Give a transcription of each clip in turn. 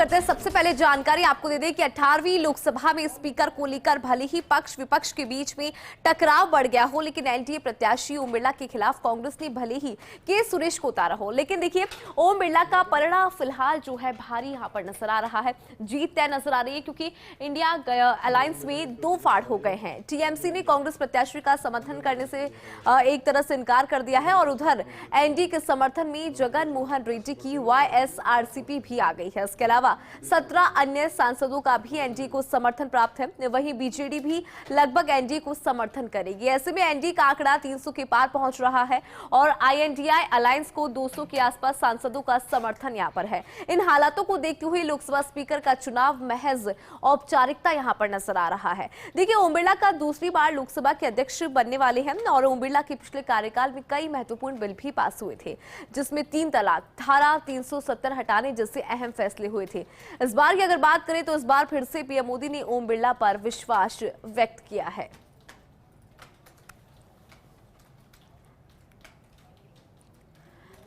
करते हैं। सबसे पहले जानकारी आपको दे दें कि 18वीं लोकसभा में स्पीकर को लेकर भले ही पक्ष विपक्ष के बीच में टकराव बढ़ गया हो, लेकिन एनडीए प्रत्याशी ओम बिरला के खिलाफ कांग्रेस ने भले ही के सुरेश को उतारा हो, लेकिन देखिए ओम बिरला का पलड़ा फिलहाल जो है भारी यहां पर नजर आ रहा है। जीत तय नजर आ रही है क्योंकि इंडिया अलायंस में दो फाड़ हो गए हैं। टीएमसी ने कांग्रेस प्रत्याशी का समर्थन करने से एक तरह से इनकार कर दिया है और उधर एनडीए के समर्थन में जगन मोहन रेड्डी की वाईएसआरसीपी भी आ गई है। इसके अलावा 17 अन्य सांसदों का भी एनडीए को समर्थन प्राप्त है। वहीं बीजेडी भी लगभग एनडीए को समर्थन करेगी। ऐसे में एनडीए का आंकड़ा 300 के पार पहुंच रहा है और आईएनडीआई अलायंस को 200 के आसपास सांसदों का समर्थन यहां पर है। इन हालातों को देखते हुए लोकसभा स्पीकर का चुनाव महज औपचारिकता यहां पर नजर आ रहा है। देखिए ओम बिरला का दूसरी बार लोकसभा के अध्यक्ष बनने वाले हैं और ओम बिरला के पिछले कार्यकाल में कई महत्वपूर्ण बिल भी पास हुए थे, जिसमें 3 तलाक, धारा 370 हटाने जैसे अहम फैसले हुए थे। इस बार की अगर बात करें तो इस बार फिर से पीएम मोदी ने ओम बिरला पर विश्वास व्यक्त किया है।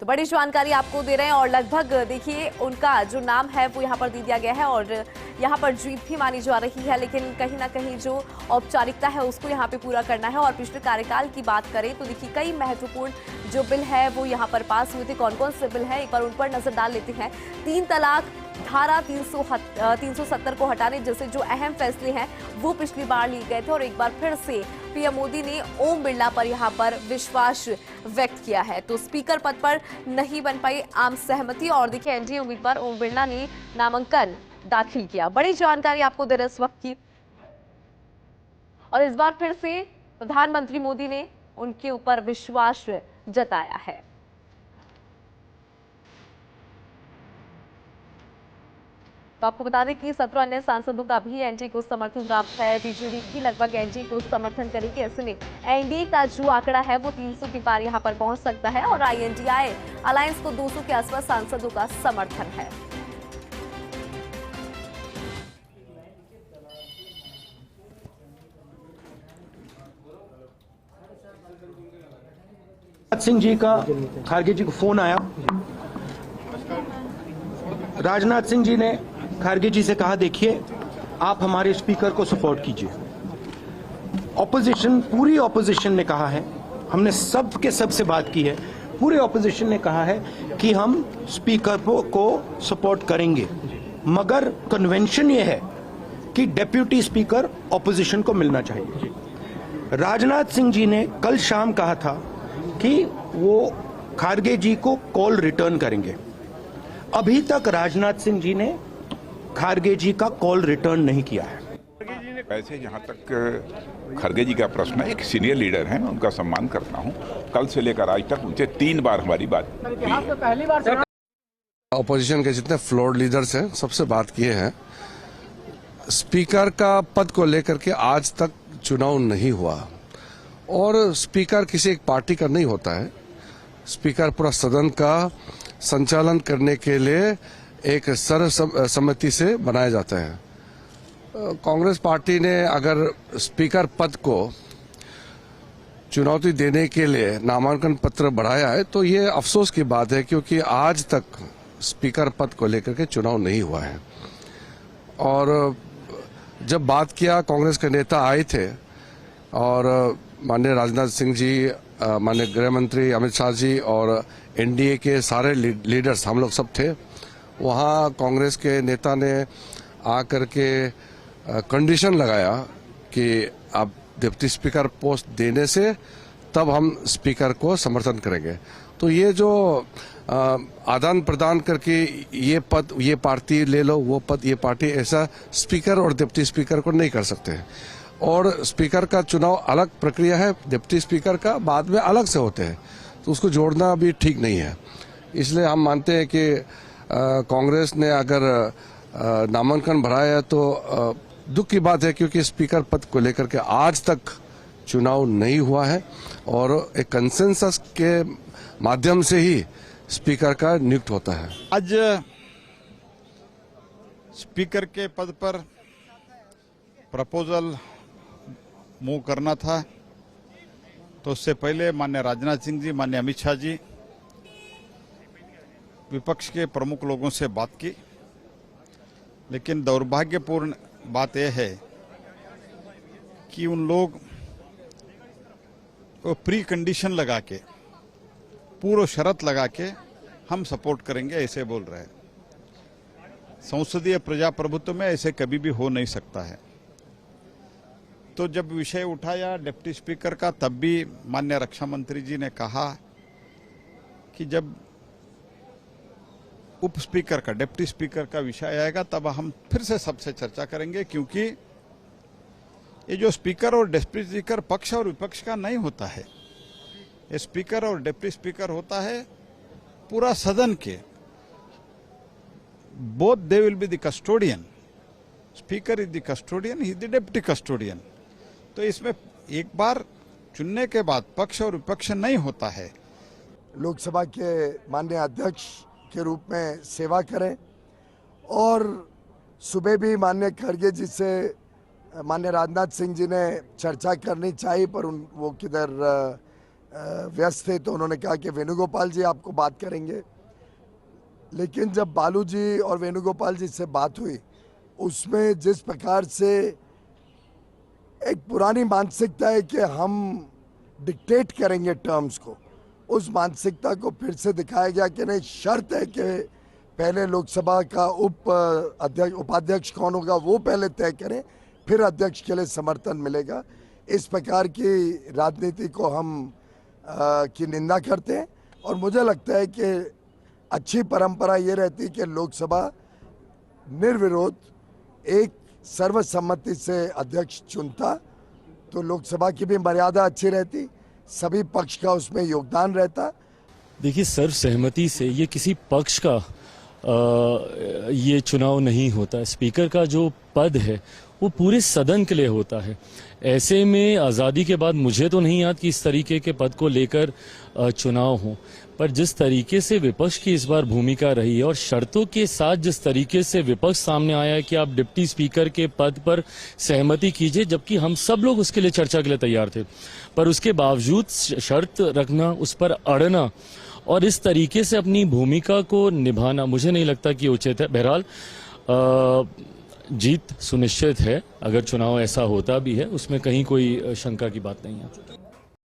तो बड़ी जानकारी आपको दे रहे हैं और लगभग देखिए उनका जो नाम है वो यहां पर दे दिया गया है और यहां पर जीत भी मानी जा रही है, लेकिन कहीं ना कहीं जो औपचारिकता है उसको यहां पे पूरा करना है। और पिछले कार्यकाल की बात करें तो देखिए कई महत्वपूर्ण जो बिल है वो यहां पर पास हुए थे। कौन कौन से बिल है एक बार उन पर नजर डाल लेते हैं। 3 तलाक, धारा 370 को हटाने जैसे जो अहम फैसले हैं वो पिछली बार लिए गए थे और एक बार फिर से पीएम मोदी ने ओम बिरला पर यहां पर विश्वास व्यक्त किया है। तो स्पीकर पद पर नहीं बन पाई आम सहमति और देखिए एनडीए उम्मीदवार ओम बिरला ने नामांकन दाखिल किया। बड़ी जानकारी आपको दे रहे इस वक्त की और इस बार फिर से प्रधानमंत्री मोदी ने उनके ऊपर विश्वास जताया है। तो आपको बता दें कि 17 अन्य सांसदों का भी एनडीए को समर्थन प्राप्त है। बीजेडी भी लगभग एनडीए को समर्थन करेगी। ऐसे में एनडीए का जो आंकड़ा है वो 300 के पार यहां पर पहुंच सकता है और आईएनडीआई अलायंस को 200 के आसपास सांसदों का समर्थन है। सिंह जी का खारगे जी को फोन आया। राजनाथ सिंह जी ने खारगे जी से कहा देखिए आप हमारे स्पीकर को सपोर्ट कीजिए। ऑपोजिशन, पूरी ऑपोजिशन ने कहा है, हमने सब के सब से बात की है, पूरे ऑपोजिशन ने कहा है कि हम स्पीकर को सपोर्ट करेंगे, मगर कन्वेंशन ये है कि डेप्यूटी स्पीकर ऑपोजिशन को मिलना चाहिए। राजनाथ सिंह जी ने कल शाम कहा था कि वो खारगे जी को कॉल रिटर्न करेंगे। अभी तक राजनाथ सिंह जी ने खारगे जी का कॉल रिटर्न नहीं किया है। वैसे जहां तक खरगे जी का प्रश्न है, एक सीनियर लीडर हैं, उनका सम्मान करता हूं। कल से लेकर आज तक उनसे 3 बार हमारी बात हुई। ऑपोजिशन के जितने फ्लोर लीडर्स हैं सबसे बात किए हैं। स्पीकर का पद को लेकर के आज तक चुनाव नहीं हुआ और स्पीकर किसी एक पार्टी का नहीं होता है। स्पीकर पूरा सदन का संचालन करने के लिए एक सर्वसम्मति से बनाया जाता है। कांग्रेस पार्टी ने अगर स्पीकर पद को चुनौती देने के लिए नामांकन पत्र बढ़ाया है तो ये अफसोस की बात है, क्योंकि आज तक स्पीकर पद को लेकर के चुनाव नहीं हुआ है। और जब बात किया, कांग्रेस के नेता आए थे और माननीय राजनाथ सिंह जी, माननीय गृह मंत्री अमित शाह जी और एनडीए के सारे लीडर्स, हम लोग सब थे वहाँ। कांग्रेस के नेता ने आकर के कंडीशन लगाया कि आप डिप्टी स्पीकर पोस्ट देने से तब हम स्पीकर को समर्थन करेंगे। तो ये जो आदान प्रदान करके ये पद ये पार्टी ले लो, वो पद ये पार्टी, ऐसा स्पीकर और डिप्टी स्पीकर को नहीं कर सकते। और स्पीकर का चुनाव अलग प्रक्रिया है, डिप्टी स्पीकर का बाद में अलग से होते हैं, तो उसको जोड़ना भी ठीक नहीं है। इसलिए हम मानते हैं कि कांग्रेस ने अगर नामांकन बढ़ाया तो दुख की बात है, क्योंकि स्पीकर पद को लेकर के आज तक चुनाव नहीं हुआ है और एक कंसेंसस के माध्यम से ही स्पीकर का नियुक्त होता है। आज स्पीकर के पद पर प्रपोजल मूव करना था, तो उससे पहले माननीय राजनाथ सिंह जी, माननीय अमित शाह जी, विपक्ष के प्रमुख लोगों से बात की लेकिन दुर्भाग्यपूर्ण बात यह है कि उन लोग को प्री कंडीशन लगा के, पूर्व शर्त लगा के हम सपोर्ट करेंगे ऐसे बोल रहे हैं। संसदीय प्रजाप्रभुत्व में ऐसे कभी भी हो नहीं सकता है। तो जब विषय उठाया डिप्टी स्पीकर का, तब भी माननीय रक्षा मंत्री जी ने कहा कि जब उप स्पीकर का, डिप्टी स्पीकर का विषय आएगा तब हम फिर से सबसे चर्चा करेंगे, क्योंकि ये जो स्पीकर और डिप्टी स्पीकर पक्ष और विपक्ष का नहीं होता है। ये स्पीकर और डिप्टी स्पीकर होता है पूरा सदन के। Both they will be the custodian. Speaker is the custodian, he is the deputy custodian. तो इसमें एक बार चुनने के बाद पक्ष और विपक्ष नहीं होता है। लोकसभा के माननीय अध्यक्ष के रूप में सेवा करें, और सुबह भी माननीय खड़गे जी से माननीय राजनाथ सिंह जी ने चर्चा करनी चाहिए, पर वो किधर व्यस्त थे, तो उन्होंने कहा कि वेणुगोपाल जी आपको बात करेंगे। लेकिन जब बालू जी और वेणुगोपाल जी से बात हुई, उसमें जिस प्रकार से एक पुरानी मानसिकता है कि हम डिक्टेट करेंगे टर्म्स को, उस मानसिकता को फिर से दिखाया गया कि नहीं, शर्त है कि पहले लोकसभा का उपाध्यक्ष कौन होगा वो पहले तय करें, फिर अध्यक्ष के लिए समर्थन मिलेगा। इस प्रकार की राजनीति को हम की निंदा करते हैं, और मुझे लगता है कि अच्छी परंपरा ये रहती है कि लोकसभा निर्विरोध एक सर्वसम्मति से अध्यक्ष चुनता, तो लोकसभा की भी मर्यादा अच्छी रहती, सभी पक्ष का उसमें योगदान रहता। देखिए, सर्वसहमति से ये किसी पक्ष का ये चुनाव नहीं होता है। स्पीकर का जो पद है वो पूरे सदन के लिए होता है। ऐसे में आज़ादी के बाद मुझे तो नहीं याद कि इस तरीके के पद को लेकर चुनाव हो, पर जिस तरीके से विपक्ष की इस बार भूमिका रही है और शर्तों के साथ जिस तरीके से विपक्ष सामने आया है कि आप डिप्टी स्पीकर के पद पर सहमति कीजिए, जबकि हम सब लोग उसके लिए चर्चा के लिए तैयार थे, पर उसके बावजूद शर्त रखना, उस पर अड़ना और इस तरीके से अपनी भूमिका को निभाना मुझे नहीं लगता कि उचित है। बहरहाल जीत सुनिश्चित है, अगर चुनाव ऐसा होता भी है, उसमें कहीं कोई शंका की बात नहीं है।